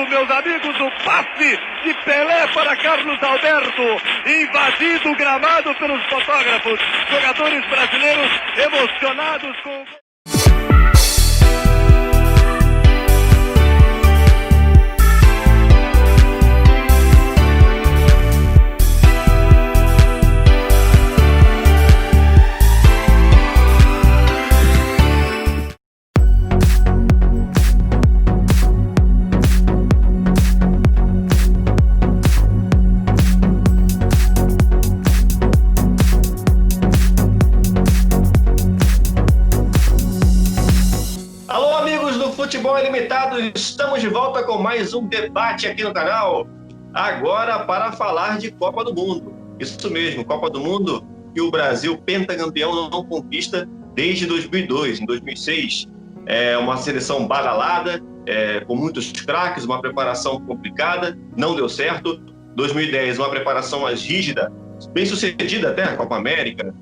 meus amigos, o passe de Pelé para Carlos Alberto, invadindo o gramado pelos fotógrafos, jogadores brasileiros emocionados com... Futebol Ilimitado, estamos de volta com mais um debate aqui no canal, agora para falar de Copa do Mundo. Isso mesmo, Copa do Mundo que o Brasil, pentacampeão, não conquista desde 2002. Em 2006, uma seleção badalada, com muitos craques, uma preparação complicada, não deu certo. 2010, uma preparação mais rígida, bem sucedida até, a Copa América,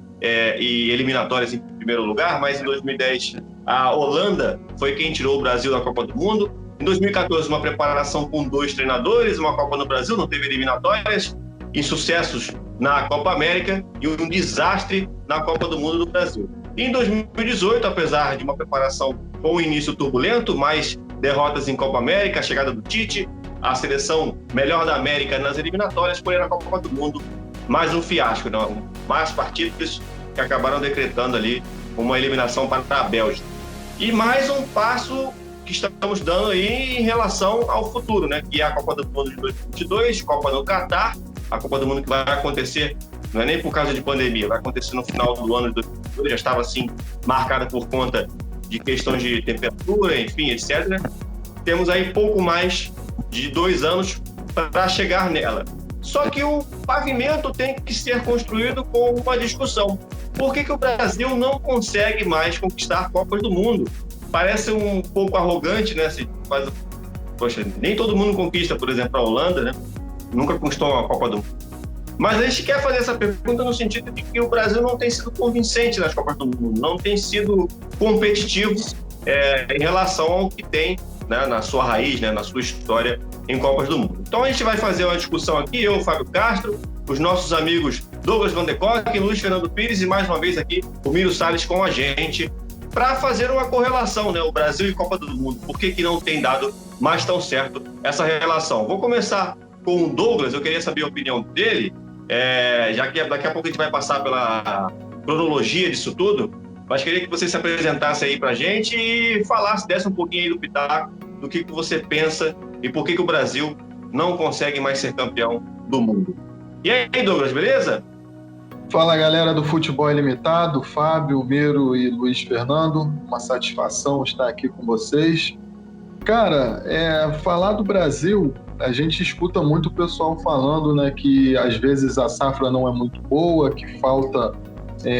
e eliminatórias em primeiro lugar, mas em 2010 a Holanda foi quem tirou o Brasil da Copa do Mundo. Em 2014, uma preparação com 2 treinadores, uma Copa no Brasil, não teve eliminatórias, insucessos na Copa América e um desastre na Copa do Mundo do Brasil. E em 2018, apesar de uma preparação com um início turbulento, mais derrotas em Copa América, a chegada do Tite, a seleção melhor da América nas eliminatórias, porém na Copa do Mundo, mais um fiasco, não? Mais partidos que acabaram decretando ali uma eliminação para a Bélgica. E mais um passo que estamos dando aí em relação ao futuro, né? Que é a Copa do Mundo de 2022, Copa no Catar, a Copa do Mundo que vai acontecer, não é nem por causa de pandemia, vai acontecer no final do ano de 2022, já estava assim marcada por conta de questões de temperatura, enfim, etc. Temos aí pouco mais de 2 anos para chegar nela. Só que o pavimento tem que ser construído com uma discussão. Por que o Brasil não consegue mais conquistar Copas do Mundo? Parece um pouco arrogante, né? Poxa, nem todo mundo conquista, por exemplo, a Holanda, né? Nunca conquistou uma Copa do Mundo. Mas a gente quer fazer essa pergunta no sentido de que o Brasil não tem sido convincente nas Copas do Mundo, não tem sido competitivo em relação ao que tem, né, na sua raiz, né, na sua história em Copas do Mundo. Então a gente vai fazer uma discussão aqui, eu, Fábio Castro, os nossos amigos Douglas Van de Kock, Luiz Fernando Pires e mais uma vez aqui o Miro Salles com a gente para fazer uma correlação, né, o Brasil e Copa do Mundo. Por que não tem dado mais tão certo essa relação? Vou começar com o Douglas, eu queria saber a opinião dele, já que daqui a pouco a gente vai passar pela cronologia disso tudo, mas queria que você se apresentasse aí para a gente e falasse, desse um pouquinho aí do pitaco, do que você pensa e por que o Brasil não consegue mais ser campeão do mundo. E aí, Douglas, beleza? Fala, galera do Futebol Ilimitado, Fábio, Miro e Luiz Fernando. Uma satisfação estar aqui com vocês. Cara, falar do Brasil, a gente escuta muito o pessoal falando, né, que às vezes a safra não é muito boa, que falta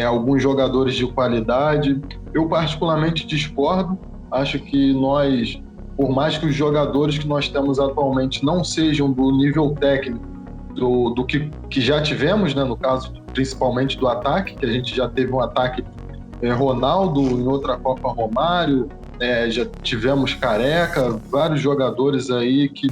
alguns jogadores de qualidade. Eu particularmente discordo. Acho que nós, por mais que os jogadores que nós temos atualmente não sejam do nível técnico do que já tivemos, né, no caso principalmente do ataque, que a gente já teve um ataque Ronaldo, em outra Copa Romário, já tivemos Careca, vários jogadores aí que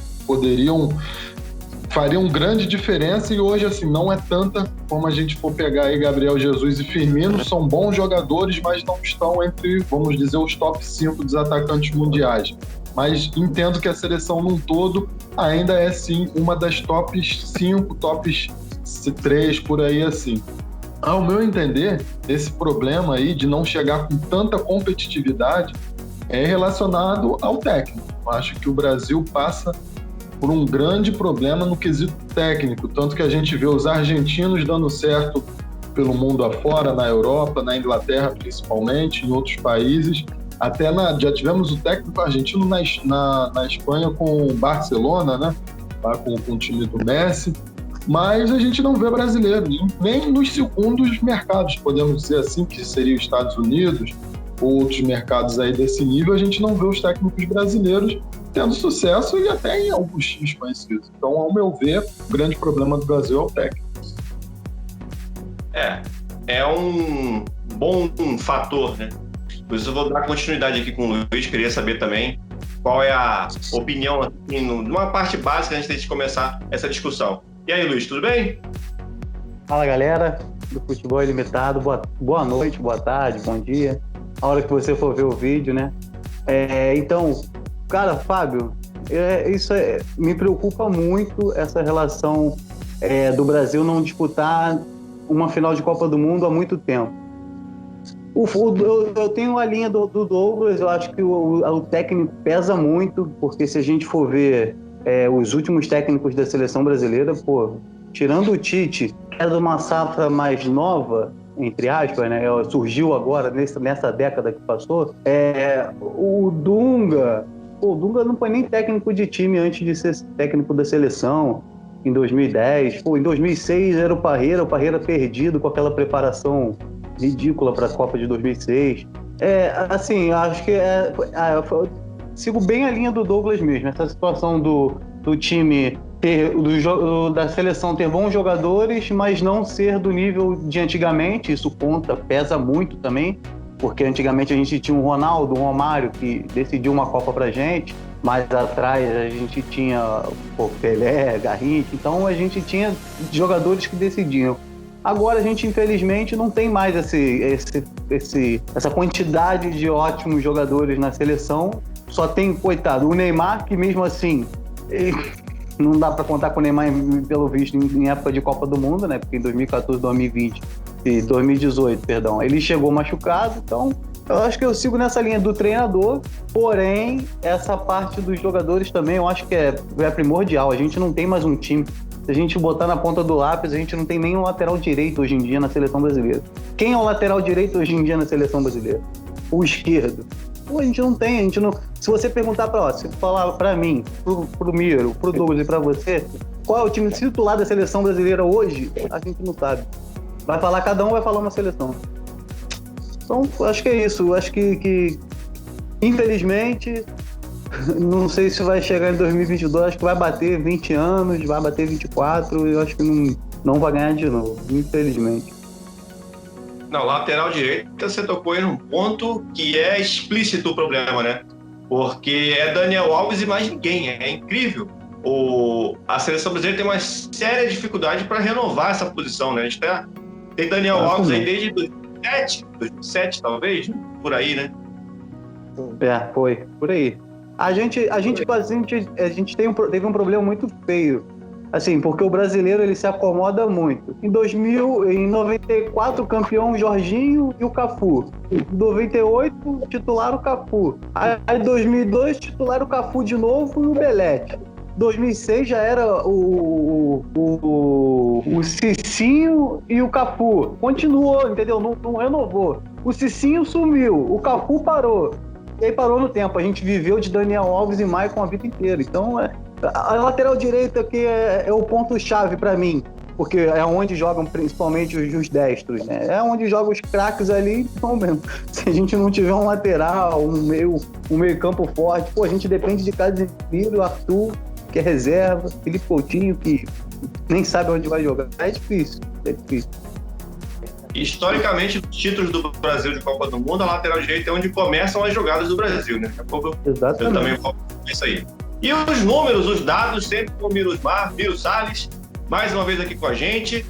fariam grande diferença, e hoje assim não é tanta como a gente for pegar aí Gabriel Jesus e Firmino. São bons jogadores, mas não estão entre, vamos dizer, os top 5 dos atacantes mundiais. Mas entendo que a seleção num todo ainda é sim uma das top 5, top 3, por aí assim. Ao meu entender, esse problema aí de não chegar com tanta competitividade é relacionado ao técnico. Eu acho que o Brasil passa por um grande problema no quesito técnico, tanto que a gente vê os argentinos dando certo pelo mundo afora, na Europa, na Inglaterra principalmente, em outros países. Até já tivemos o técnico argentino na Espanha com o Barcelona, né? Lá com o time do Messi. Mas a gente não vê brasileiro, nem nos segundos mercados, podemos dizer assim, que seria os Estados Unidos, ou outros mercados aí desse nível. A gente não vê os técnicos brasileiros tendo sucesso e até em alguns times conhecidos. Então, ao meu ver, o grande problema do Brasil é o técnico. É um bom fator, né? Por isso eu vou dar continuidade aqui com o Luiz. Queria saber também qual é a opinião, assim, numa parte básica antes de começar essa discussão. E aí, Luiz, tudo bem? Fala, galera do Futebol Ilimitado. Boa noite, boa tarde, bom dia. A hora que você for ver o vídeo, né? Então, cara, Fábio, me preocupa muito essa relação do Brasil não disputar uma final de Copa do Mundo há muito tempo. Eu tenho a linha do Douglas, eu acho que o técnico pesa muito, porque se a gente for ver os últimos técnicos da seleção brasileira, tirando o Tite, é de uma safra mais nova, entre aspas, né? Surgiu agora, nessa década que passou, o Dunga. O Dunga não foi nem técnico de time antes de ser técnico da seleção, em 2010. Em 2006 era o Parreira perdido com aquela preparação ridícula para a Copa de 2006. Assim, acho que sigo bem a linha do Douglas mesmo. Essa situação do time da seleção ter bons jogadores, mas não ser do nível de antigamente. Isso pesa muito também, porque antigamente a gente tinha um Ronaldo, um Romário que decidiu uma Copa pra gente. Mais atrás a gente tinha Pelé, Garrincha. Então a gente tinha jogadores que decidiam. Agora a gente, infelizmente, não tem mais essa quantidade de ótimos jogadores na seleção. Só tem, coitado, o Neymar, que mesmo assim, não dá para contar com o Neymar, pelo visto, em época de Copa do Mundo, né? Porque em 2014, 2020 e 2018, perdão, ele chegou machucado. Então, eu acho que eu sigo nessa linha do treinador, porém, essa parte dos jogadores também eu acho que é primordial. A gente não tem mais um time. Se a gente botar na ponta do lápis, a gente não tem nem um lateral direito hoje em dia na seleção brasileira. Quem é o lateral direito hoje em dia na seleção brasileira? O esquerdo. A gente não tem, Se você perguntar se falar pra mim, pro Miro, pro Douglas e pra você, qual é o time titular da seleção brasileira hoje, a gente não sabe. Cada um vai falar uma seleção. Então, acho que é isso. Acho que infelizmente, não sei se vai chegar em 2022, acho que vai bater 20 anos, vai bater 24, e eu acho que não vai ganhar de novo, infelizmente. Não, lateral direita, você tocou em um ponto que é explícito o problema, né? Porque é Daniel Alves e mais ninguém, é incrível. A seleção brasileira tem uma séria dificuldade para renovar essa posição, né? A gente tem Daniel Alves aí desde 2007 talvez, por aí, né? Foi, por aí. A gente teve um problema muito feio, assim, porque o brasileiro ele se acomoda muito. Em 94, campeão Jorginho e o Cafu. Em 98, titular o Cafu. Aí em 2002, titular o Cafu de novo e o Belete. 2006 já era o Cicinho e o Cafu. Continuou, entendeu? Não renovou. O Cicinho sumiu, o Cafu parou. E aí parou no tempo. A gente viveu de Daniel Alves e Maicon a vida inteira. Então, a lateral direita aqui é o ponto-chave para mim. Porque é onde jogam principalmente os destros, né? É onde jogam os craques ali. Então, mesmo, se a gente não tiver um lateral, um meio campo forte, a gente depende de Casemiro, Arthur, que é reserva, Felipe Coutinho, que nem sabe onde vai jogar. É difícil. Historicamente, os títulos do Brasil de Copa do Mundo, a lateral direita é onde começam as jogadas do Brasil, né? Exatamente. Eu também falo isso aí. E os números, os dados, sempre com o Miro Salles, mais uma vez aqui com a gente.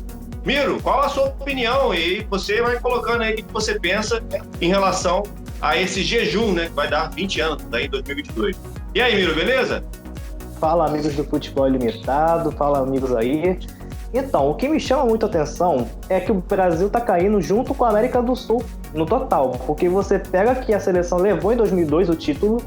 Miro, qual a sua opinião? E você vai colocando aí o que você pensa em relação a esse jejum, né? Que vai dar 20 anos daí em 2022. E aí, Miro, beleza? Fala, amigos do Futebol Ilimitado, fala, amigos aí. Então, o que me chama muito a atenção é que o Brasil tá caindo junto com a América do Sul no total, porque você pega que a seleção levou em 2002 o título,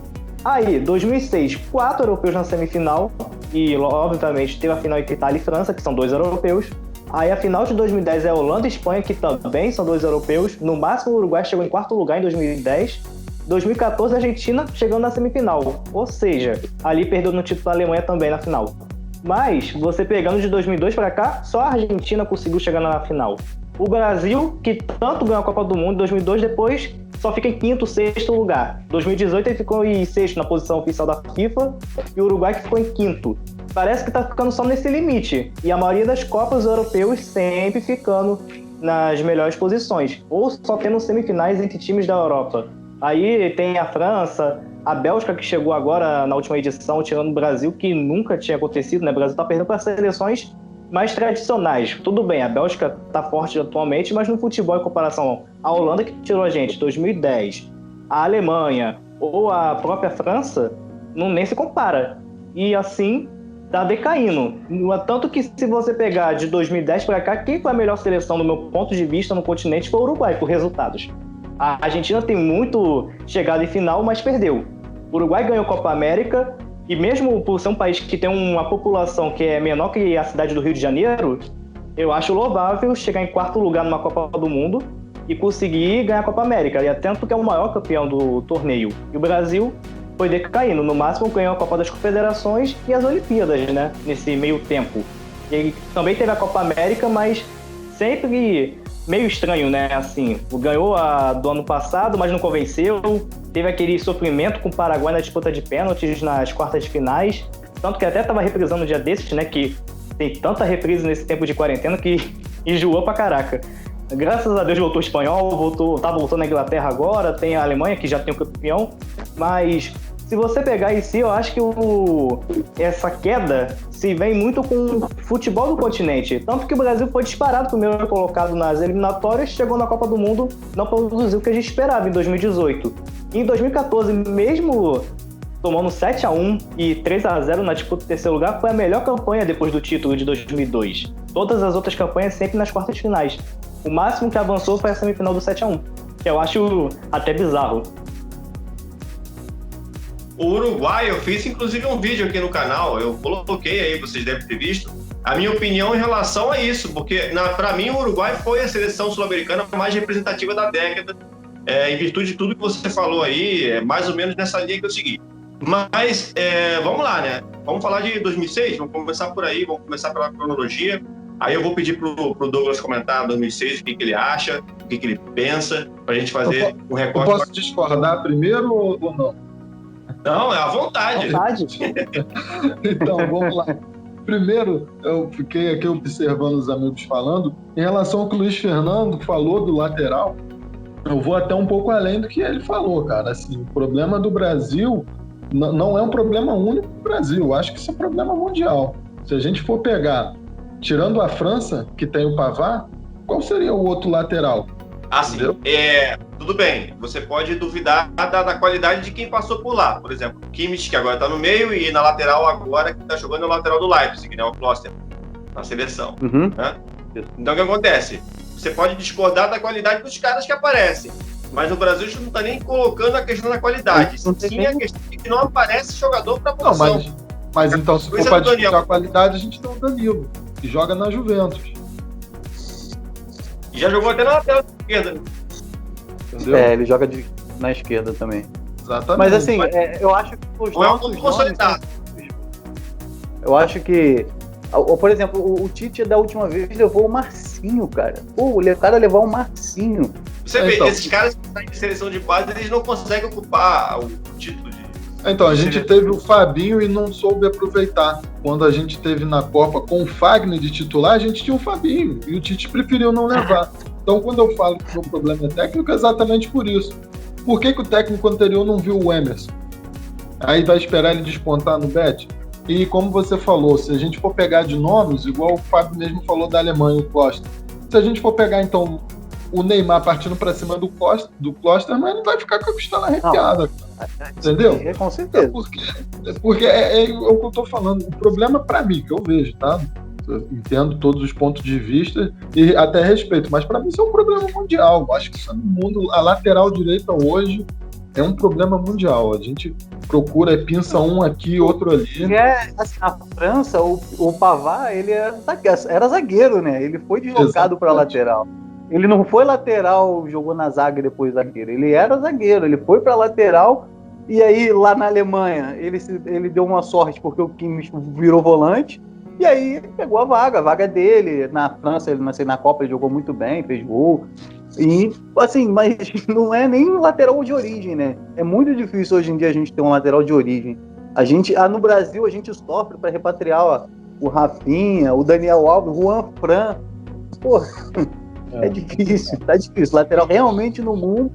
aí 2006 4 europeus na semifinal e obviamente teve a final entre Itália e França, que são 2 europeus, aí a final de 2010 é Holanda e Espanha, que também são 2 europeus, no máximo o Uruguai chegou em 4º lugar em 2010, 2014 a Argentina chegando na semifinal, ou seja, ali perdeu no título da Alemanha também na final. Mas, você pegando de 2002 para cá, só a Argentina conseguiu chegar na final. O Brasil, que tanto ganhou a Copa do Mundo em 2002, depois só fica em 5º, 6º lugar. Em 2018 ele ficou em 6º na posição oficial da FIFA e o Uruguai que ficou em 5º. Parece que tá ficando só nesse limite. E a maioria das Copas europeus sempre ficando nas melhores posições. Ou só tendo semifinais entre times da Europa. Aí tem a França, A Bélgica, que chegou agora na última edição, tirando o Brasil, que nunca tinha acontecido, né? O Brasil está perdendo para seleções mais tradicionais. Tudo bem, a Bélgica está forte atualmente, mas no futebol, em comparação à Holanda, que tirou a gente em 2010, a Alemanha ou a própria França, nem se compara. E assim, tá decaindo. Tanto que se você pegar de 2010 para cá, quem foi a melhor seleção, do meu ponto de vista, no continente foi o Uruguai, por resultados. A Argentina tem muito chegada em final, mas perdeu. O Uruguai ganhou a Copa América, e mesmo por ser um país que tem uma população que é menor que a cidade do Rio de Janeiro, eu acho louvável chegar em 4º lugar numa Copa do Mundo e conseguir ganhar a Copa América. E até porque é o maior campeão do torneio. E o Brasil foi decaindo. No máximo ganhou a Copa das Confederações e as Olimpíadas, né? Nesse meio tempo. E ele também teve a Copa América, mas sempre meio estranho, né? Assim, ganhou a do ano passado, mas não convenceu. Teve aquele sofrimento com o Paraguai na disputa de pênaltis nas quartas de finais. Tanto que até estava reprisando um dia desses, né? Que tem tanta reprise nesse tempo de quarentena que enjoou pra caraca. Graças a Deus voltou o espanhol, tá voltando a Inglaterra agora, tem a Alemanha, que já tem o campeão. Mas se você pegar em si, eu acho que essa queda se vem muito com o futebol do continente. Tanto que o Brasil foi disparado primeiro colocado nas eliminatórias, chegou na Copa do Mundo, não produziu o que a gente esperava em 2018. E em 2014, mesmo tomando 7-1 e 3-0 na disputa do terceiro lugar, foi a melhor campanha depois do título de 2002. Todas as outras campanhas sempre nas quartas finais. O máximo que avançou foi a semifinal do 7-1, que eu acho até bizarro. O Uruguai, eu fiz inclusive um vídeo aqui no canal, eu coloquei aí, vocês devem ter visto, a minha opinião em relação a isso, porque para mim o Uruguai foi a seleção sul-americana mais representativa da década, em virtude de tudo que você falou aí, mais ou menos nessa linha que eu segui. Mas vamos lá, né? Vamos falar de 2006, vamos começar por aí, vamos começar pela cronologia. Aí eu vou pedir pro Douglas comentar 2006, o que ele acha, o que ele pensa, pra gente fazer um recorte. Eu posso discordar primeiro ou não? Não, é à vontade. Então, vamos lá. Primeiro, eu fiquei aqui observando os amigos falando. Em relação ao que o Luiz Fernando falou do lateral, eu vou até um pouco além do que ele falou, cara. Assim, o problema do Brasil não é um problema único do Brasil. Eu acho que isso é um problema mundial. Se a gente for pegar, tirando a França, que tem o Pavard, qual seria o outro lateral? Assim, tudo bem, você pode duvidar da qualidade de quem passou por lá. Por exemplo, o Kimmich, que agora está no meio, e na lateral agora, que está jogando é o lateral do Leipzig, né? O Kloster, na seleção. Uhum. Né? Então, o que acontece? Você pode discordar da qualidade dos caras que aparecem, mas no Brasil a gente não está nem colocando a questão da qualidade. Sim, a questão de que não aparece jogador para a posição. Mas então, se for para discutir a qualidade, a gente tem o Danilo, que joga na Juventus. E já jogou até na lateral esquerda. Entendeu? Ele joga na esquerda também. Exatamente. Mas assim, eu acho que os nossos nomes... Eu acho que... Por exemplo, o Tite da última vez levou o Marcinho, cara. O cara levou o Marcinho. Você vê, esses caras que saem de seleção de base, eles não conseguem ocupar o título de... Então, a gente teve o Fabinho e não soube aproveitar. Quando a gente teve na Copa com o Fagner de titular, a gente tinha o Fabinho e o Tite preferiu não levar. Então, quando eu falo que o problema é técnico, é exatamente por isso. Por que o técnico anterior não viu o Emerson? Aí vai esperar ele despontar no Bet? E como você falou, se a gente for pegar de nomes, igual o Fábio mesmo falou da Alemanha, o Kloster. Se a gente for pegar, então, o Neymar partindo para cima do Kloster, mas ele vai ficar com a costela arrepiada. Entendeu? Com certeza. Porque é o que eu tô falando. O problema para mim, que eu vejo, tá? Eu entendo todos os pontos de vista e até respeito, mas para mim isso é um problema mundial. Eu acho que isso é no mundo, a lateral direita hoje é um problema mundial. A gente procura, pinça um aqui, outro ali. Assim, na França, o Pavard, ele era zagueiro, né? Ele foi deslocado para lateral. Ele não foi lateral, jogou na zaga e depois zagueiro. Ele era zagueiro, ele foi para lateral. E aí, lá na Alemanha, ele deu uma sorte porque o Kimmich virou volante. E aí, pegou a vaga dele. Na França, ele na Copa, ele jogou muito bem, fez gol. E, assim, mas não é nem lateral de origem, né? É muito difícil hoje em dia a gente ter um lateral de origem. No Brasil, a gente sofre para repatriar o Rafinha, o Daniel Alves, o Juan Fran. Pô, é difícil, tá difícil. Lateral realmente no mundo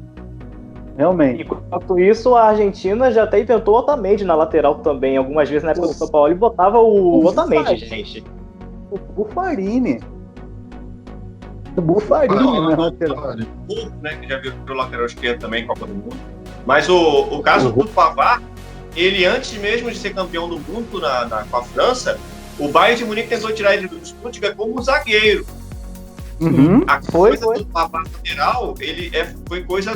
Realmente. Enquanto isso, a Argentina já até tentou o Otamendi na lateral também. Algumas vezes na época do São Paulo e botava o Otamendi, gente. O Buffarini. O Buffarini na lateral. Né, que já virou lateral esquerdo também, Copa do Mundo. Mas o caso do Pavard, ele antes mesmo de ser campeão do mundo com a França, o Bayern de Munique tentou tirar ele do Stuttgart como zagueiro. Uhum. A coisa do Pavard lateral,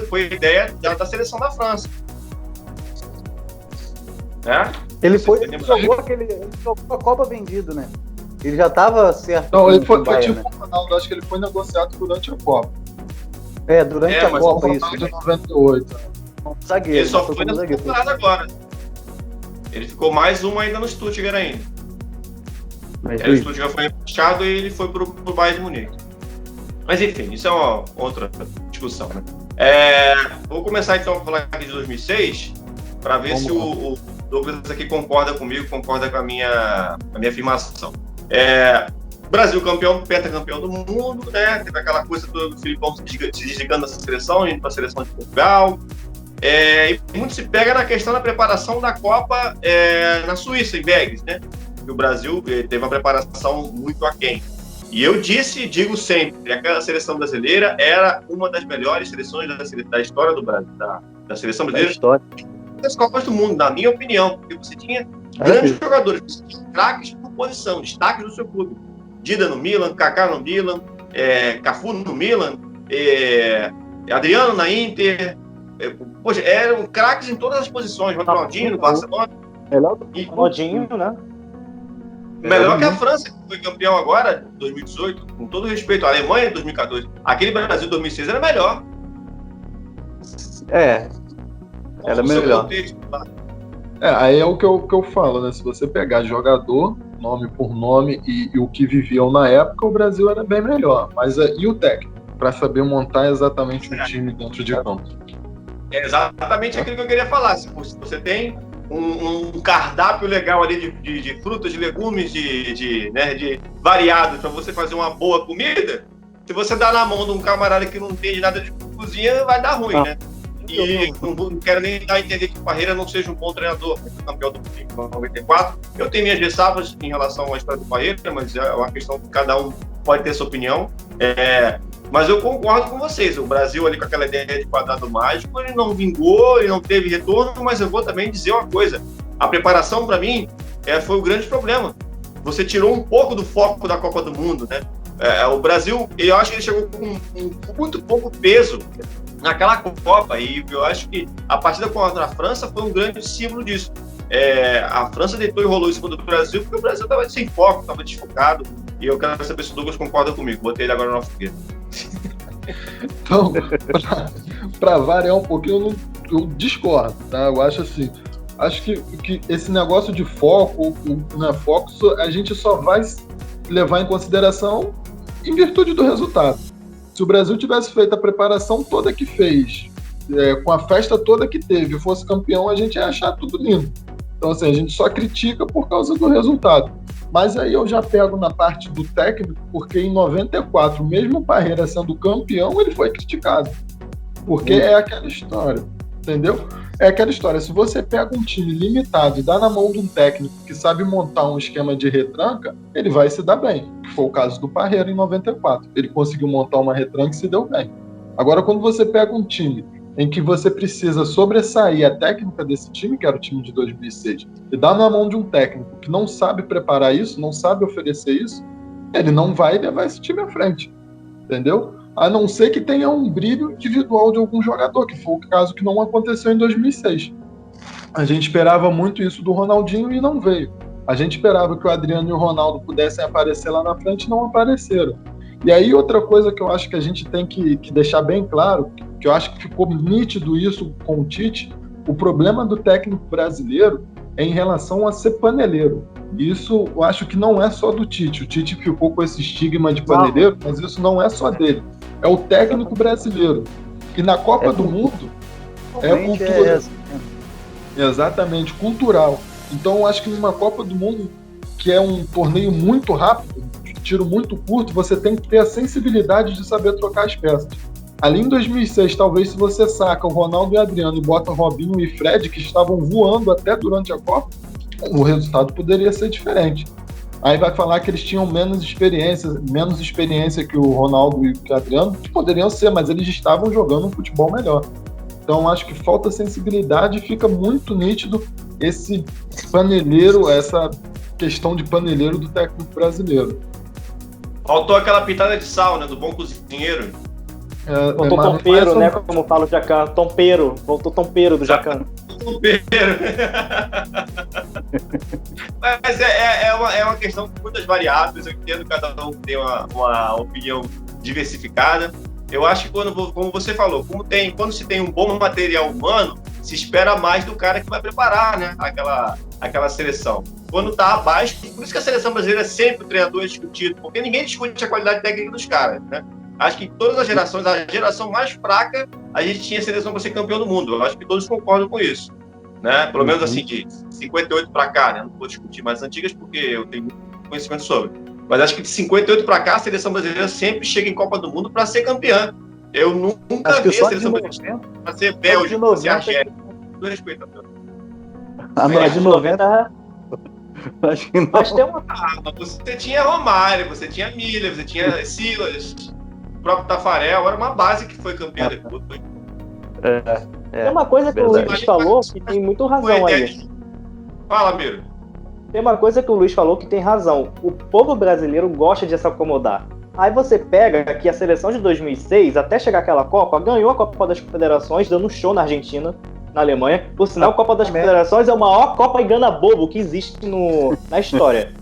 foi ideia da seleção da França. Né? Ele jogou a Copa vendido, né? Ele já estava certo. Não, ele foi Bayern, tipo o Ronaldo, acho que ele foi negociado durante a Copa. Durante a Copa, isso. De 98. Zagueiro. Ele só foi na temporada agora. Ele ficou mais uma ainda no Stuttgart ainda. O Stuttgart foi emprestado e ele foi pro Bayern de Munique. Mas enfim, isso é uma outra discussão, né? Vou começar então a falar aqui de 2006, para ver se o Douglas aqui concorda comigo, concorda com a minha afirmação. Brasil campeão, pentacampeão do mundo, né? Teve aquela coisa do Filipão se desligando dessa seleção, indo para a seleção de Portugal. E muito se pega na questão da preparação da Copa na Suíça, em Vegas, né? Que o Brasil teve uma preparação muito aquém. E eu digo sempre, aquela seleção brasileira era uma das melhores seleções da história do Brasil, da seleção brasileira, das Copas do Mundo, na minha opinião, porque você tinha grandes jogadores, você tinha craques por posição, destaques do seu clube. Dida no Milan, Kaká no Milan, Cafu no Milan, Adriano na Inter. Poxa, eram craques em todas as posições, Ronaldinho no Barcelona. Ronaldinho, né? Melhor que a França, que foi campeão agora, 2018, com todo respeito. A Alemanha, 2014. Aquele Brasil, 2006, era melhor. Era melhor. Aí é o que eu falo, né? Se você pegar jogador, nome por nome e o que viviam na época, o Brasil era bem melhor. Mas e o técnico? Para saber montar exatamente um time dentro de campo. É exatamente aquilo que eu queria falar. Se você tem um cardápio legal ali de frutas, de legumes, de variados para você fazer uma boa comida, se você dá na mão de um camarada que não entende nada de cozinha, vai dar ruim, né? E não quero nem dar a entender que o Parreira não seja um bom treinador, campeão do mundo em 94. Eu tenho minhas ressalvas em relação à história do Parreira, mas é uma questão que cada um pode ter sua opinião. Mas eu concordo com vocês. O Brasil ali com aquela ideia de quadrado mágico, ele não vingou, ele não teve retorno, mas eu vou também dizer uma coisa. A preparação, para mim, foi o grande problema. Você tirou um pouco do foco da Copa do Mundo, né? O Brasil, eu acho que ele chegou com muito pouco peso naquela Copa, e eu acho que a partida contra a França foi um grande símbolo disso. A França deitou e rolou em cima do Brasil, porque o Brasil estava sem foco, estava desfocado, e eu quero saber se o Douglas concorda comigo. Botei ele agora na fogueira. Então, para variar um pouquinho, eu discordo, tá? Eu acho assim, que esse negócio de foco, foco, a gente só vai levar em consideração em virtude do resultado. Se o Brasil tivesse feito a preparação toda que fez, com a festa toda que teve, e fosse campeão, a gente ia achar tudo lindo. Então, assim, a gente só critica por causa do resultado. Mas aí eu já pego na parte do técnico, porque em 94, mesmo o Parreira sendo campeão, ele foi criticado. Porque é aquela história, entendeu? É aquela história, se você pega um time limitado e dá na mão de um técnico que sabe montar um esquema de retranca, ele vai se dar bem, que foi o caso do Parreira em 94. Ele conseguiu montar uma retranca e se deu bem. Agora, quando você pega um time em que você precisa sobressair a técnica desse time, que era o time de 2006, e dá na mão de um técnico que não sabe preparar isso, não sabe oferecer isso, ele não vai levar esse time à frente, entendeu? A não ser que tenha um brilho individual de algum jogador, que foi o caso que não aconteceu em 2006. A gente esperava muito isso do Ronaldinho e não veio. A gente esperava que o Adriano e o Ronaldo pudessem aparecer lá na frente e não apareceram. E aí outra coisa que eu acho que a gente tem que deixar bem claro, que eu acho que ficou nítido isso com o Tite, o problema do técnico brasileiro é em relação a ser paneleiro. Isso eu acho que não é só do Tite. O Tite ficou com esse estigma de paneleiro, mas isso não é só dele. É o técnico brasileiro. E na Copa do Mundo é cultura. Exatamente, cultural. Então eu acho que numa Copa do Mundo, que é um torneio muito rápido, tiro muito curto, você tem que ter a sensibilidade de saber trocar as peças. Ali em 2006, talvez se você saca o Ronaldo e Adriano e bota Robinho e Fred, que estavam voando até durante a Copa, o resultado poderia ser diferente. Aí vai falar que eles tinham menos experiência que o Ronaldo e que o Adriano, que poderiam ser, mas eles estavam jogando um futebol melhor. Então acho que falta sensibilidade e fica muito nítido esse paneleiro, essa questão de paneleiro do técnico brasileiro. Faltou aquela pitada de sal, né, do bom cozinheiro. Voltou tompeiro, né, como fala o Jacan. Tompeiro, voltou tompeiro do Jacan. Tompeiro. Mas é uma questão com muitas variáveis. Eu entendo que cada um tem uma opinião diversificada. Eu acho que como você falou, quando se tem um bom material humano, se espera mais do cara que vai preparar, né, aquela seleção. Quando está abaixo, por isso que a seleção brasileira sempre o treinador é discutido, porque ninguém discute a qualidade técnica dos caras, né? Acho que em todas as gerações, a geração mais fraca, a gente tinha seleção para ser campeão do mundo. Eu acho que todos concordam com isso, né? Pelo menos assim, de 58 para cá, né? Não vou discutir mais antigas porque eu tenho muito conhecimento sobre. Mas acho que de 58 para cá, a seleção brasileira sempre chega em Copa do Mundo para ser campeã. Eu nunca vi a seleção brasileira para ser Bélgica, para ser Argélia. Tudo respeito, a de 90... Acho que não. Mas tem uma... Você tinha Romário, você tinha Miller, você tinha Silas, o próprio Tafarel, era uma base que foi campeã depois. Tem uma coisa que o Luiz falou que tem muito razão aí. Fala, Miro. Tem uma coisa que o Luiz falou que tem razão. O povo brasileiro gosta de se acomodar. Aí você pega que a seleção de 2006, até chegar àquela Copa, ganhou a Copa das Confederações, dando um show na Argentina, na Alemanha. Por sinal, a Copa das Confederações é a maior Copa engana bobo que existe na história.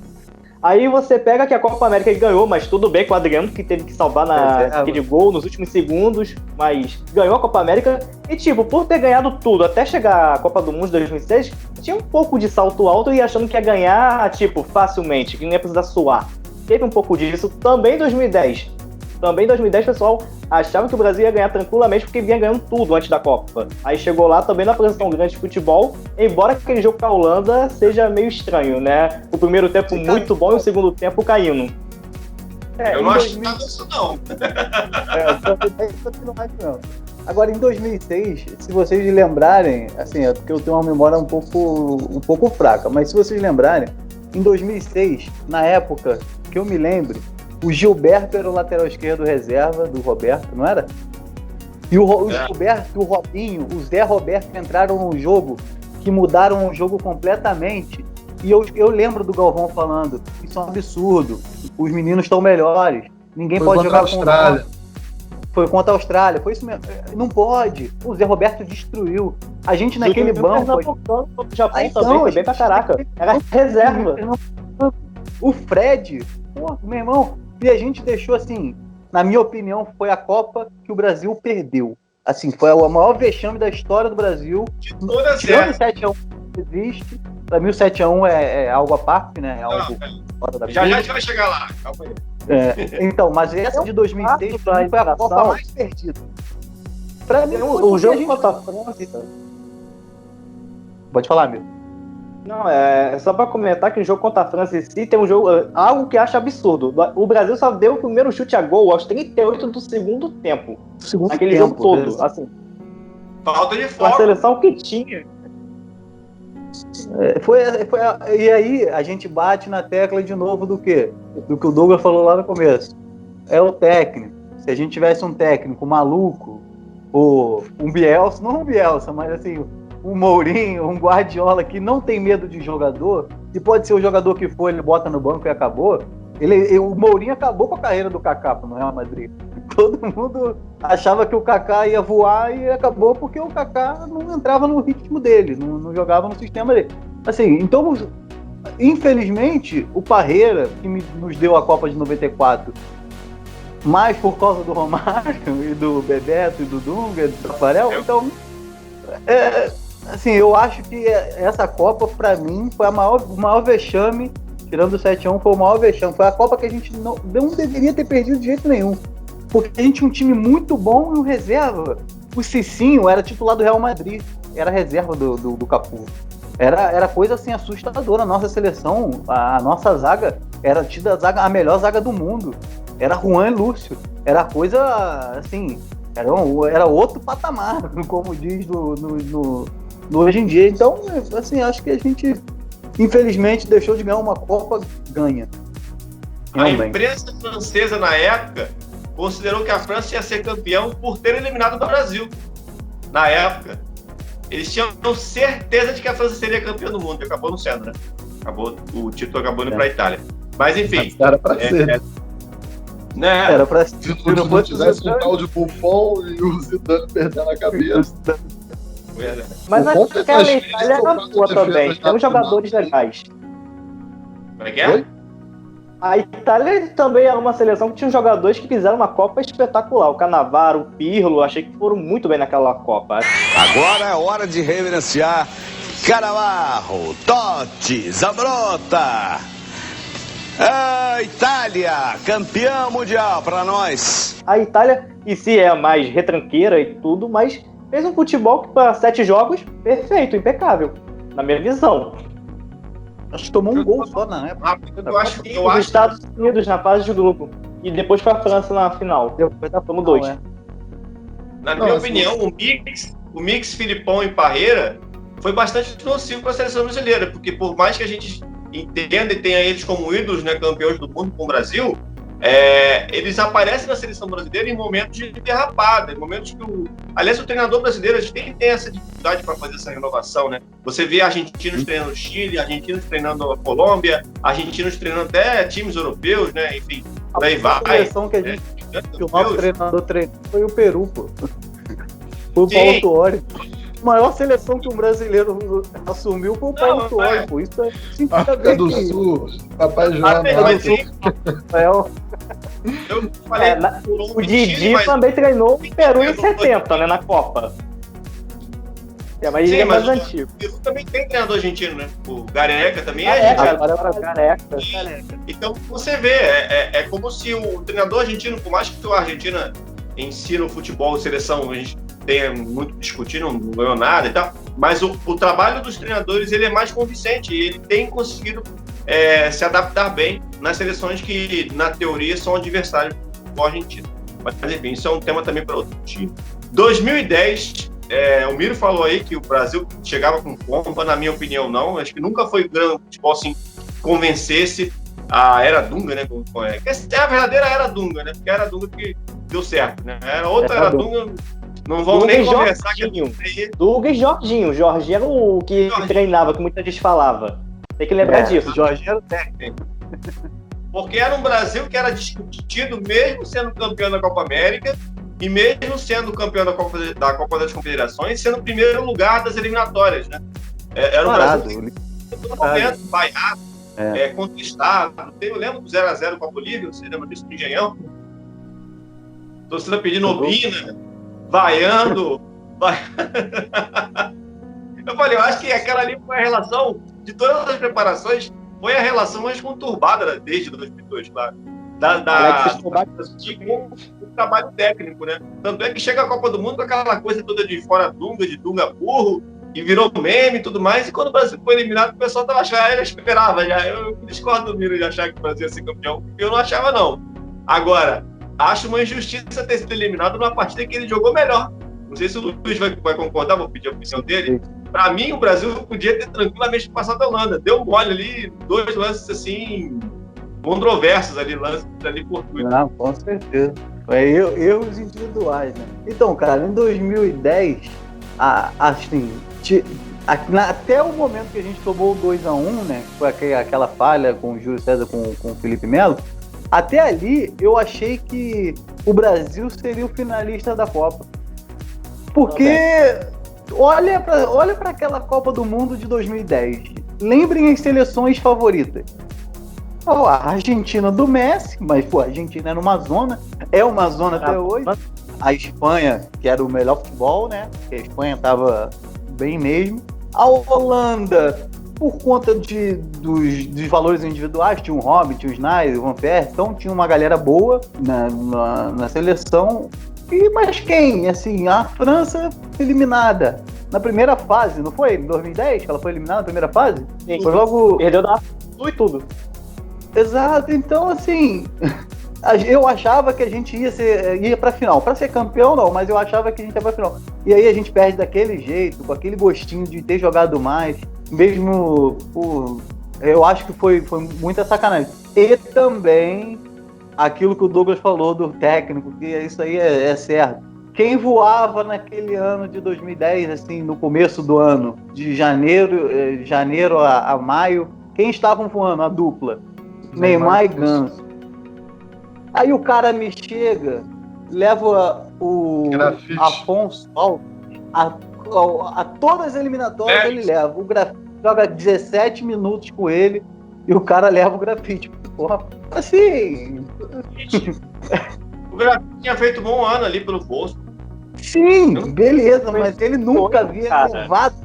Aí você pega que a Copa América ganhou, mas tudo bem com o Adriano, que teve que salvar naquele gol nos últimos segundos, mas ganhou a Copa América. E tipo, por ter ganhado tudo até chegar à Copa do Mundo de 2006, tinha um pouco de salto alto e achando que ia ganhar, tipo, facilmente, que não ia precisar suar. Teve um pouco disso também em 2010. Também em 2010, pessoal, achava que o Brasil ia ganhar tranquilamente porque vinha ganhando tudo antes da Copa. Aí chegou lá também na apresentação grande de futebol, embora aquele jogo com a Holanda seja meio estranho, né? O primeiro tempo muito bom e o segundo tempo caindo. Eu não acho nada disso, não. Eu não acho, não. Agora, em 2006, se vocês lembrarem, assim, é porque eu tenho uma memória um pouco fraca, mas se vocês lembrarem, em 2006, na época que eu me lembre, o Gilberto era o lateral esquerdo reserva do Roberto, não era? E o Gilberto, o Robinho, o Zé Roberto entraram no jogo, que mudaram o jogo completamente. E eu lembro do Galvão falando, isso é um absurdo, os meninos estão melhores, ninguém pode jogar contra a Austrália. Foi contra a Austrália, foi isso mesmo. Não pode. O Zé Roberto destruiu. A gente naquele banco... O Japão também foi bem pra caraca. Era reserva. O Fred, pô, meu irmão... E a gente deixou, assim, na minha opinião, foi a Copa que o Brasil perdeu. Assim, foi o maior vexame da história do Brasil. De toda tirando o 7x1 que existe. Pra mim o 7x1 é algo à parte, né? É algo fora da já a gente vai chegar lá. Calma aí. Então, mas essa de 2006 foi a Copa mais perdida. Pra mim, o jogo contra a França... Pode falar, amigo. Não, é só pra comentar que o jogo contra a França em si tem um jogo, algo que acho absurdo. O Brasil só deu o primeiro chute a gol aos 38 do segundo tempo. Aquele jogo todo, assim. Falta de foco. Com a seleção que tinha. E aí a gente bate na tecla de novo do quê? Do que o Douglas falou lá no começo. É o técnico. Se a gente tivesse um técnico maluco, ou um Bielsa, não um Bielsa, mas assim... um Mourinho, um Guardiola que não tem medo de jogador, e pode ser o jogador que for, ele bota no banco e acabou. O Mourinho acabou com a carreira do Kaká no Real Madrid. Todo mundo achava que o Kaká ia voar e acabou porque o Kaká não entrava no ritmo dele, não jogava no sistema dele. Assim, então, infelizmente, o Parreira, que nos deu a Copa de 94, mais por causa do Romário e do Bebeto e do Dunga, do Tafarel, então... assim, eu acho que essa Copa, pra mim, foi o maior vexame, tirando o 7x1, foi o maior vexame. Foi a Copa que a gente não deveria ter perdido de jeito nenhum. Porque a gente tinha um time muito bom e um reserva. O Cicinho era titular do Real Madrid, era reserva do Cafu. Era coisa assim assustadora. A nossa seleção, a nossa zaga, era tida a melhor zaga do mundo. Era Juan e Lúcio. Era coisa assim... Era outro patamar, como diz no hoje em dia. Então, assim, acho que a gente, infelizmente, deixou de ganhar uma Copa ganha. A imprensa francesa, na época, considerou que a França ia ser campeão por ter eliminado o Brasil. Na época. Eles tinham certeza de que a França seria campeã do mundo. E acabou não sendo, né? O título acabou indo para a Itália. Mas, enfim. Era pra ser. Né? Era pra Se não tivesse um tal de Buffon e o Zidane perdendo a cabeça. Mas aquela Itália era boa também. Tem uns jogadores legais. Como é que é? A Itália também era uma seleção que tinha jogadores que fizeram uma Copa espetacular. O Cannavaro, o Pirlo, achei que foram muito bem naquela Copa. Agora é hora de reverenciar Cannavaro, Totti, Zambrotta. Itália, campeã mundial para nós. A Itália, em si, é mais retranqueira e tudo, mas fez um futebol que para 7 jogos, perfeito, impecável, na minha visão. Acho que tomou um gol só na época. Eu acho Os Estados Unidos na fase de grupo. E depois para a França na final. Tomou 2. Na minha opinião, o mix Filipão e Parreira foi bastante nocivo para a seleção brasileira, porque por mais que a gente entenda e tenha eles como ídolos, né, campeões do mundo com o Brasil, eles aparecem na seleção brasileira em momentos de derrapada, em momentos que aliás, o treinador brasileiro, a gente tem essa dificuldade para fazer essa renovação, né? Você vê argentinos treinando o Chile, argentinos treinando a Colômbia, argentinos treinando até times europeus, né? Enfim, daí vai. A seleção que o nosso treinador treinou foi o Peru, pô. Foi o Paulo Tuori. A maior seleção que um brasileiro assumiu foi o Paulo Tuori, pô. Isso África do Sul, Papai João. Eu falei, o Didi também treinou o Peru em 70, né, na Copa. Mas ele é mais antigo. O Peru também tem treinador argentino, né? O Gareca também é argentino. Agora Gareca. Então, você vê, é como se o treinador argentino, por mais que a Argentina ensina o futebol, seleção, a gente tenha muito discutido, não ganhou nada e tal, mas o trabalho dos treinadores ele é mais convincente e ele tem conseguido se adaptar bem nas seleções que, na teoria, são adversários do Argentina. Mas, enfim, isso é um tema também para outro time. 2010, o Miro falou aí que o Brasil chegava com pompa, na minha opinião, não. Acho que nunca foi grande futebol assim, convencesse a era Dunga, né? É a verdadeira era Dunga, né? Porque a era Dunga que deu certo, né? Era outra era Dunga. Não vamos nem conversar que Dunga e Jorginho. O Jorginho era o que treinava, que muita gente falava. Tem que lembrar disso. O Jorginho era o técnico. Porque era um Brasil que era discutido, mesmo sendo campeão da Copa América e mesmo sendo campeão da Copa das Confederações, sendo o primeiro lugar das eliminatórias, né? Era um Brasil que, em todo momento, vaiado, contestado. Eu lembro do 0x0 com a Bolívia, você lembra disso, do Engenhão? Torcida pedindo obina, vaiando. Eu falei, eu acho que aquela ali foi a relação de todas as preparações, foi a relação mais conturbada desde 2002, claro. O trabalho técnico, né? Tanto é que chega a Copa do Mundo com aquela coisa toda de fora Dunga, de Dunga burro, e virou meme e tudo mais, e quando o Brasil foi eliminado, o pessoal tava achando, ele esperava já. Eu discordo do Miro de achar que o Brasil ia ser campeão, porque eu não achava, não. Agora, acho uma injustiça ter sido eliminado numa partida que ele jogou melhor. Não sei se o Luiz vai concordar, vou pedir a opinião dele. Para mim, o Brasil podia ter tranquilamente passado a Holanda. Deu mole ali, 2 lances assim, controversos ali, lances ali fortuitos. Não, com certeza. Erros individuais, né? Então, cara, em 2010, assim, até o momento que a gente tomou o 2x1, né? Foi aquela falha com o Júlio César, com o Felipe Melo. Até ali, eu achei que o Brasil seria o finalista da Copa. Porque olha para aquela Copa do Mundo de 2010. Lembrem as seleções favoritas. A Argentina do Messi, mas a Argentina era uma zona, é uma zona até hoje. A Espanha, que era o melhor futebol, né? Porque a Espanha estava bem mesmo. A Holanda, por conta dos valores individuais, tinha o Robin, tinha o Sneijder, o Van Persie, então tinha uma galera boa na seleção. Mas quem? Assim, a França eliminada na primeira fase, não foi? Em 2010 que ela foi eliminada na primeira fase? Sim. Foi logo... Perdeu da Flu e tudo. Exato, então assim... Eu achava que a gente ia pra final. Pra ser campeão, não, mas eu achava que a gente ia pra final. E aí a gente perde daquele jeito, com aquele gostinho de ter jogado mais, mesmo eu acho que foi muita sacanagem. E também aquilo que o Douglas falou do técnico, que isso aí é certo. Quem voava naquele ano de 2010, assim, no começo do ano, de janeiro a maio, quem estavam voando? A dupla, Neymar e Ganso. Aí o cara me chega, leva o Grafite. Afonso a todas as eliminatórias ele leva. O Grafite joga 17 minutos com ele e o cara leva o Grafite. Porra, assim... O Grafite tinha feito um bom ano ali pelo Poço. Sim, beleza, mas ele nunca havia levado,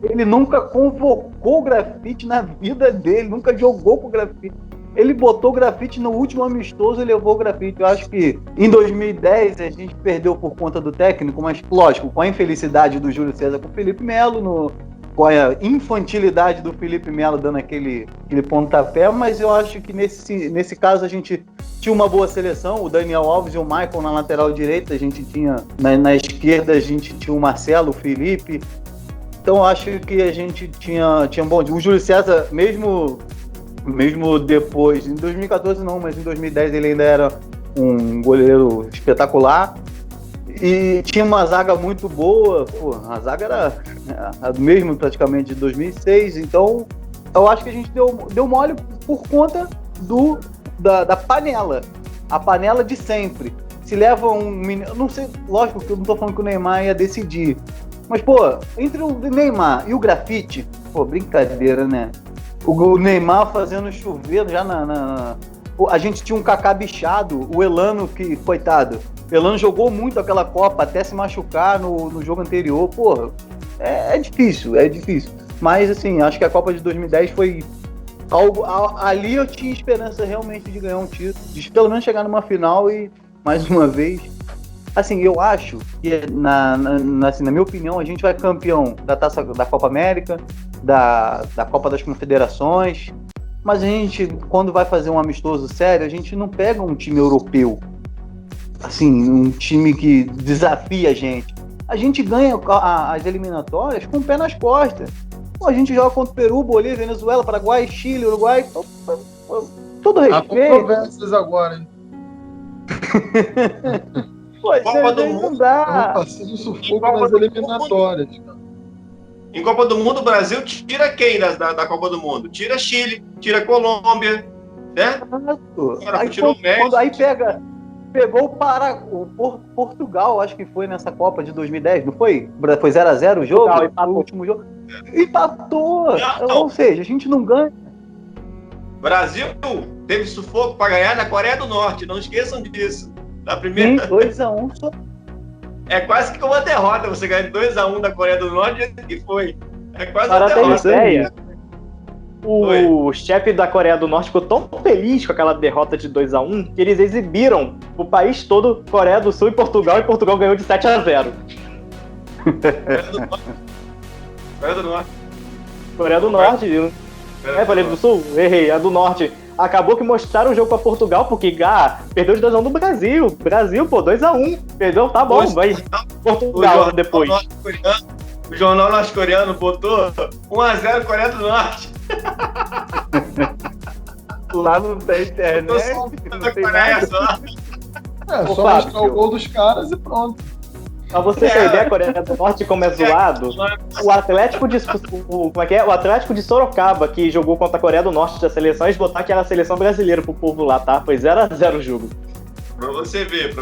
ele nunca convocou o Grafite na vida dele, nunca jogou com o Grafite. Ele botou o Grafite no último amistoso e levou o Grafite. Eu acho que em 2010 a gente perdeu por conta do técnico, mas lógico, com a infelicidade do Júlio César com o Felipe Melo, com a infantilidade do Felipe Melo dando aquele pontapé, mas eu acho que nesse caso a gente tinha uma boa seleção, o Daniel Alves e o Michael na lateral direita, a gente tinha, na esquerda a gente tinha o Marcelo, o Felipe, então eu acho que a gente tinha bom, o Júlio César, mesmo depois, em 2014 não, mas em 2010 ele ainda era um goleiro espetacular, e tinha uma zaga muito boa, a zaga era a mesma praticamente de 2006, então eu acho que a gente deu mole por conta da panela, a panela de sempre. Se leva um menino, não sei, lógico que eu não tô falando que o Neymar ia decidir, mas entre o Neymar e o Grafite, brincadeira, né? O Neymar fazendo chuveiro já a gente tinha um Kaká bichado, o Elano, que, coitado, o Elano jogou muito aquela Copa até se machucar no jogo anterior. É difícil. Mas, assim, acho que a Copa de 2010 foi algo... Ali eu tinha esperança realmente de ganhar um título, de pelo menos chegar numa final e, mais uma vez... Assim, eu acho que, na minha opinião, a gente vai campeão da Copa América, da Copa das Confederações, mas a gente, quando vai fazer um amistoso sério, a gente não pega um time europeu, assim, um time que desafia a gente. A gente ganha as eliminatórias com o pé nas costas. A gente joga contra o Peru, Bolívia, Venezuela, Paraguai, Chile, Uruguai, todo respeito. Há controvérsias agora, hein? Copa do Mundo, não dá. Eu passei um sufoco nas eliminatórias, cara. Em Copa do Mundo, o Brasil tira quem da Copa do Mundo? Tira Chile, tira Colômbia, né? Aí, tirou o México. Aí pegou o Portugal, acho que foi nessa Copa de 2010, não foi? Foi 0x0 o jogo? O último jogo. Empatou! Não. Ou seja, a gente não ganha. Brasil teve sufoco para ganhar na Coreia do Norte, não esqueçam disso. Na primeira... 2x1 só. É quase que uma derrota você ganhar 2x1 da Coreia do Norte, que foi. É quase Para uma ter derrota. ideia, o chefe da Coreia do Norte ficou tão feliz com aquela derrota de 2x1 que eles exibiram o país todo, Coreia do Sul e Portugal ganhou de 7x0. Coreia do Norte. Coreia do Norte, falei do Sul? Errei, a do Norte. Acabou que mostraram o jogo pra Portugal, porque perdeu de 2x1 do Brasil. Brasil, 2x1. Perdeu, tá bom, vai. Portugal depois. O jornal norte-coreano botou 1x0 Coreia do Norte. Lá não tem internet. Da Coreia só. Só mostrar o gol dos caras e pronto. Pra você ter ideia, a Coreia do Norte, como é zoado, o Atlético de Sorocaba, que jogou contra a Coreia do Norte das seleções, botar aquela seleção brasileira pro povo lá, tá? Foi 0x0 o jogo. Pra você ver.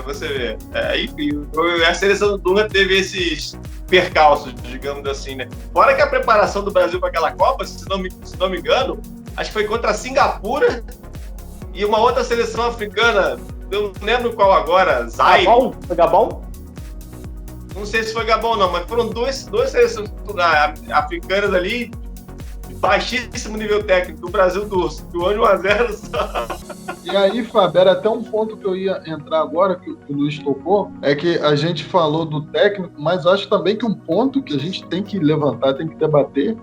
Enfim, a seleção do Dunga teve esses percalços, digamos assim, né? Fora que a preparação do Brasil para aquela Copa, se não me engano, acho que foi contra a Singapura e uma outra seleção africana, eu não lembro qual agora, Zaire. Gabão? Não sei se foi Gabão não, mas foram duas seleções africanas ali de baixíssimo nível técnico. O Brasil do 1x0 só. E aí, Fábio, era até um ponto que eu ia entrar agora, que o Luiz tocou, é que a gente falou do técnico, mas eu acho também que um ponto que a gente tem que levantar, tem que debater,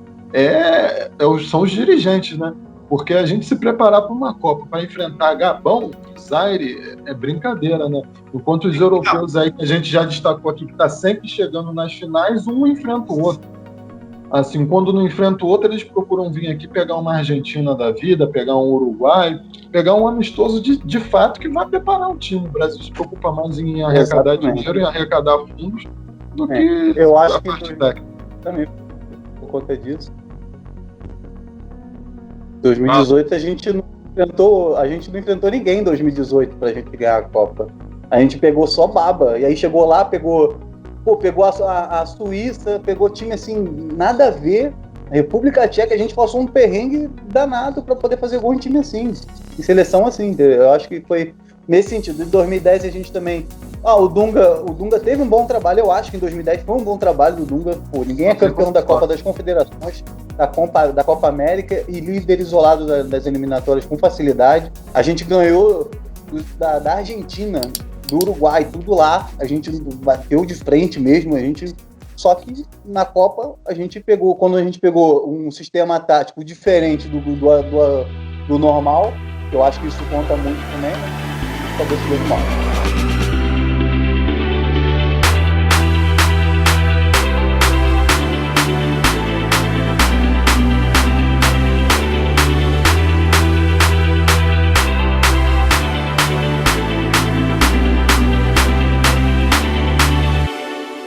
são os dirigentes, né? Porque a gente se preparar para uma Copa, para enfrentar Gabão, Zaire, é brincadeira, né? Enquanto os europeus aí, que a gente já destacou aqui, que está sempre chegando nas finais, um enfrenta o outro. Assim, quando não enfrenta o outro, eles procuram vir aqui pegar uma Argentina da vida, pegar um Uruguai, pegar um amistoso de fato que vai preparar o time. O Brasil se preocupa mais em arrecadar dinheiro e arrecadar fundos do que eu acho a parte técnica. Também, por conta disso. 2018 a gente não enfrentou ninguém em 2018 pra gente ganhar a Copa. A gente pegou só baba. E aí chegou lá, pegou a Suíça, pegou time assim, nada a ver. A República Tcheca, a gente passou um perrengue danado para poder fazer gol em time assim, em seleção assim. Eu acho que foi nesse sentido. Em 2010 a gente também... o Dunga teve um bom trabalho, eu acho que em 2010 foi um bom trabalho do Dunga. Pô, ninguém é campeão da Copa das Confederações, da Copa América e líder isolado das eliminatórias com facilidade. A gente ganhou da Argentina, do Uruguai, tudo lá, a gente bateu de frente mesmo, só que na Copa quando a gente pegou um sistema tático diferente do normal, eu acho que isso conta muito também, acabou se dando mal.